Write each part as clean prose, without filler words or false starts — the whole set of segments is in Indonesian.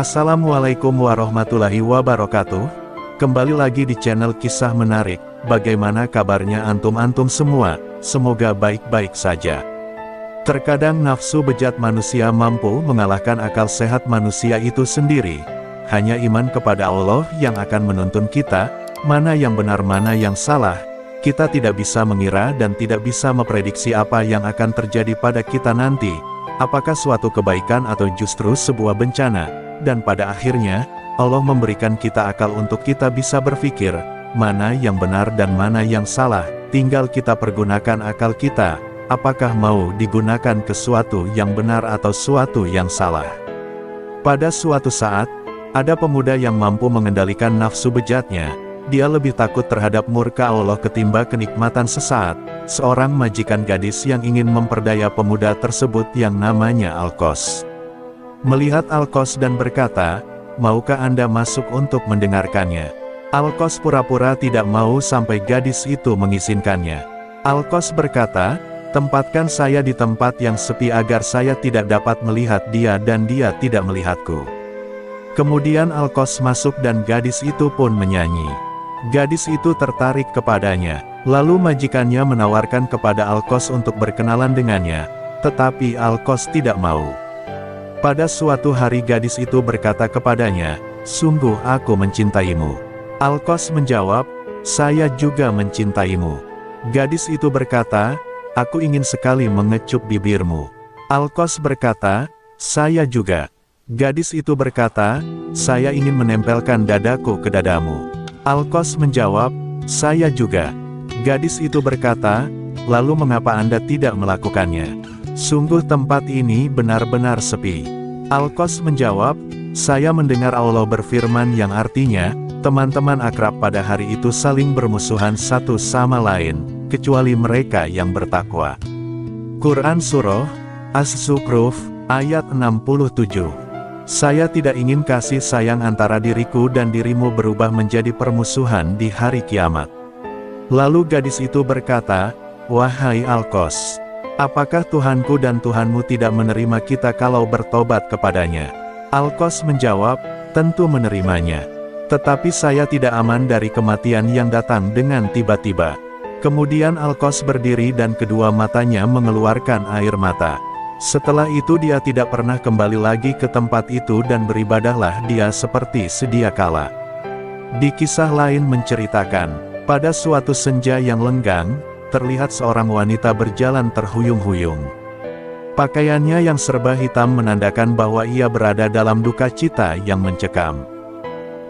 Assalamualaikum warahmatullahi wabarakatuh. Kembali lagi di channel Kisah Menarik. Bagaimana kabarnya antum-antum semua? Semoga baik-baik saja. Terkadang nafsu bejat manusia mampu mengalahkan akal sehat manusia itu sendiri. Hanya iman kepada Allah yang akan menuntun kita, mana yang benar mana yang salah. Kita tidak bisa mengira dan tidak bisa memprediksi apa yang akan terjadi pada kita nanti. Apakah suatu kebaikan atau justru sebuah bencana? Dan pada akhirnya, Allah memberikan kita akal untuk kita bisa berpikir, mana yang benar dan mana yang salah. Tinggal kita pergunakan akal kita, apakah mau digunakan ke suatu yang benar atau suatu yang salah. Pada suatu saat, ada pemuda yang mampu mengendalikan nafsu bejatnya. Dia lebih takut terhadap murka Allah ketimbang kenikmatan sesaat. Seorang majikan gadis yang ingin memperdaya pemuda tersebut yang namanya Alkos. Melihat Alkos dan berkata, "Maukah Anda masuk untuk mendengarkannya?" Alkos pura-pura tidak mau sampai gadis itu mengizinkannya. Alkos berkata, "Tempatkan saya di tempat yang sepi agar saya tidak dapat melihat dia dan dia tidak melihatku." Kemudian Alkos masuk dan gadis itu pun menyanyi. Gadis itu tertarik kepadanya. Lalu majikannya menawarkan kepada Alkos untuk berkenalan dengannya. Tetapi Alkos tidak mau. Pada suatu hari gadis itu berkata kepadanya, "Sungguh aku mencintaimu." Alkos menjawab, "Saya juga mencintaimu." Gadis itu berkata, "Aku ingin sekali mengecup bibirmu." Alkos berkata, "Saya juga." Gadis itu berkata, "Saya ingin menempelkan dadaku ke dadamu." Alkos menjawab, "Saya juga." Gadis itu berkata, "Lalu mengapa Anda tidak melakukannya? Sungguh tempat ini benar-benar sepi." Alkos menjawab, "Saya mendengar Allah berfirman yang artinya, teman-teman akrab pada hari itu saling bermusuhan satu sama lain, kecuali mereka yang bertakwa." Quran Surah As-Zukhruf, ayat 67. Saya tidak ingin kasih sayang antara diriku dan dirimu berubah menjadi permusuhan di hari kiamat. Lalu gadis itu berkata, "Wahai Alkos, apakah Tuhanku dan Tuhanmu tidak menerima kita kalau bertobat kepadanya?" Alkos menjawab, "Tentu menerimanya. Tetapi saya tidak aman dari kematian yang datang dengan tiba-tiba." Kemudian Alkos berdiri dan kedua matanya mengeluarkan air mata. Setelah itu dia tidak pernah kembali lagi ke tempat itu dan beribadahlah dia seperti sedia kala. Di kisah lain menceritakan, pada suatu senja yang lenggang, terlihat seorang wanita berjalan terhuyung-huyung. Pakaiannya yang serba hitam menandakan bahwa ia berada dalam duka cita yang mencekam.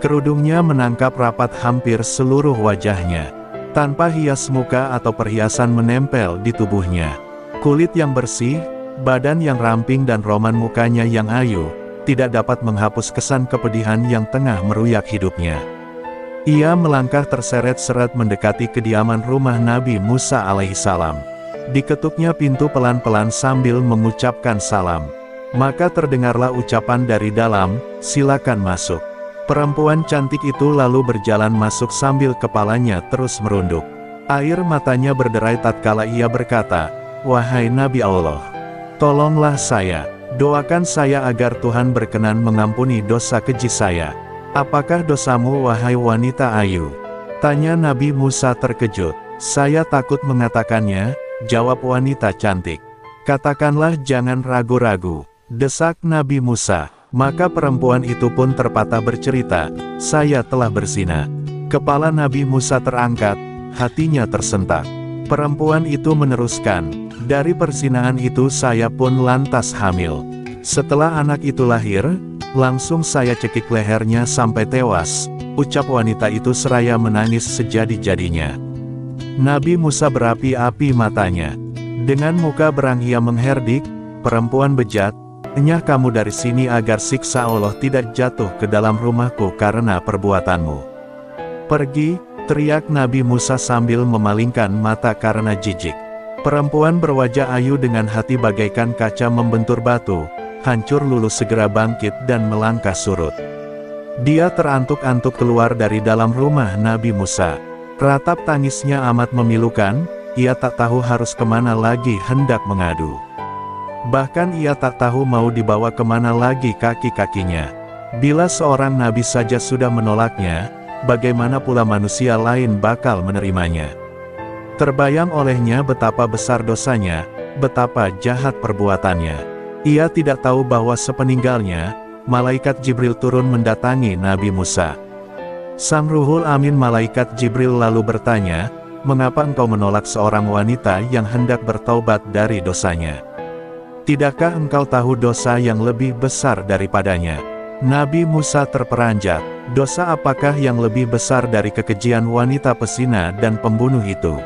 Kerudungnya menangkap rapat hampir seluruh wajahnya. Tanpa hias muka atau perhiasan menempel di tubuhnya. Kulit yang bersih, badan yang ramping dan roman mukanya yang ayu, tidak dapat menghapus kesan kepedihan yang tengah meruyak hidupnya. Ia melangkah terseret-seret mendekati kediaman rumah Nabi Musa alaihissalam. Diketuknya pintu pelan-pelan sambil mengucapkan salam. Maka terdengarlah ucapan dari dalam, "Silakan masuk." Perempuan cantik itu lalu berjalan masuk sambil kepalanya terus merunduk. Air matanya berderai tatkala ia berkata, "Wahai Nabi Allah, tolonglah saya, doakan saya agar Tuhan berkenan mengampuni dosa keji saya." "Apakah dosamu wahai wanita ayu?" tanya Nabi Musa terkejut. "Saya takut mengatakannya," jawab wanita cantik. "Katakanlah, jangan ragu-ragu," desak Nabi Musa. Maka perempuan itu pun terpatah bercerita, "Saya telah berzina." Kepala Nabi Musa terangkat, hatinya tersentak. Perempuan itu meneruskan, "Dari perzinahan itu saya pun lantas hamil. Setelah anak itu lahir, langsung saya cekik lehernya sampai tewas," ucap wanita itu seraya menangis sejadi-jadinya. Nabi Musa berapi-api matanya. Dengan muka berang ia mengherdik, "Perempuan bejat, enyah kamu dari sini agar siksa Allah tidak jatuh ke dalam rumahku karena perbuatanmu." "Pergi," teriak Nabi Musa sambil memalingkan mata karena jijik. Perempuan berwajah ayu dengan hati bagaikan kaca membentur batu, hancur luluh segera bangkit dan melangkah surut. Dia terantuk-antuk keluar dari dalam rumah Nabi Musa. Ratap tangisnya amat memilukan, ia tak tahu harus kemana lagi hendak mengadu. Bahkan ia tak tahu mau dibawa kemana lagi kaki-kakinya. Bila seorang nabi saja sudah menolaknya, bagaimana pula manusia lain bakal menerimanya? Terbayang olehnya betapa besar dosanya, betapa jahat perbuatannya. Ia tidak tahu bahwa sepeninggalnya, malaikat Jibril turun mendatangi Nabi Musa. Sang Ruhul Amin malaikat Jibril lalu bertanya, "Mengapa engkau menolak seorang wanita yang hendak bertaubat dari dosanya? Tidakkah engkau tahu dosa yang lebih besar daripadanya?" Nabi Musa terperanjat, "Dosa apakah yang lebih besar dari kekejian wanita pesina dan pembunuh itu?"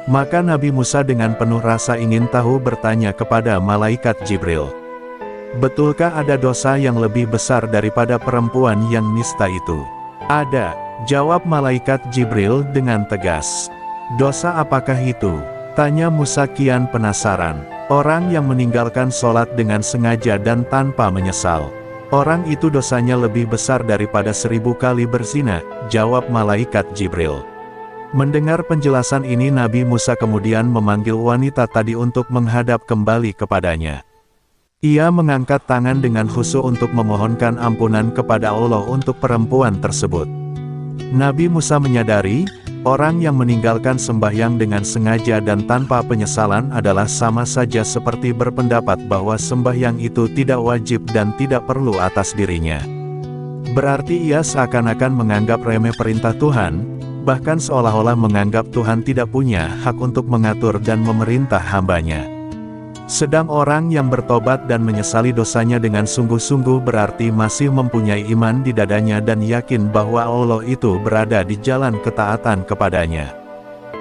Maka Nabi Musa dengan penuh rasa ingin tahu bertanya kepada malaikat Jibril, "Betulkah ada dosa yang lebih besar daripada perempuan yang nista itu?" "Ada," jawab malaikat Jibril dengan tegas. "Dosa apakah itu?" tanya Musa kian penasaran. "Orang yang meninggalkan sholat dengan sengaja dan tanpa menyesal. Orang itu dosanya lebih besar daripada 1000 kali berzina," jawab malaikat Jibril. Mendengar penjelasan ini Nabi Musa kemudian memanggil wanita tadi untuk menghadap kembali kepadanya. Ia mengangkat tangan dengan khusyuk untuk memohonkan ampunan kepada Allah untuk perempuan tersebut. Nabi Musa menyadari, orang yang meninggalkan sembahyang dengan sengaja dan tanpa penyesalan adalah sama saja seperti berpendapat bahwa sembahyang itu tidak wajib dan tidak perlu atas dirinya. Berarti ia seakan-akan menganggap remeh perintah Tuhan, bahkan seolah-olah menganggap Tuhan tidak punya hak untuk mengatur dan memerintah hambanya. Sedang orang yang bertobat dan menyesali dosanya dengan sungguh-sungguh berarti masih mempunyai iman di dadanya dan yakin bahwa Allah itu berada di jalan ketaatan kepadanya.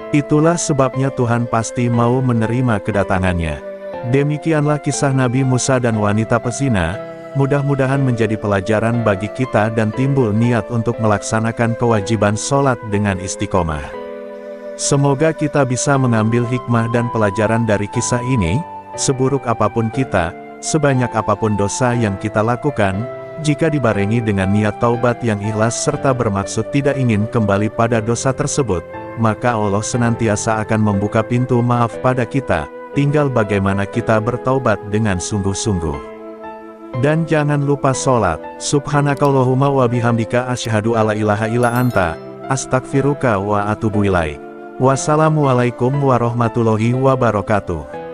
Itulah sebabnya Tuhan pasti mau menerima kedatangannya. Demikianlah kisah Nabi Musa dan wanita pezina, mudah-mudahan menjadi pelajaran bagi kita dan timbul niat untuk melaksanakan kewajiban sholat dengan istiqomah. Semoga kita bisa mengambil hikmah dan pelajaran dari kisah ini. Seburuk apapun kita, sebanyak apapun dosa yang kita lakukan, jika dibarengi dengan niat taubat yang ikhlas serta bermaksud tidak ingin kembali pada dosa tersebut, maka Allah senantiasa akan membuka pintu maaf pada kita, tinggal bagaimana kita bertaubat dengan sungguh-sungguh. Dan jangan lupa sholat. Subhanakallahumma wa bihamdika asyhadu alla ilaha illa anta, astaghfiruka wa atubu ilaik. Wassalamualaikum warahmatullahi wabarakatuh.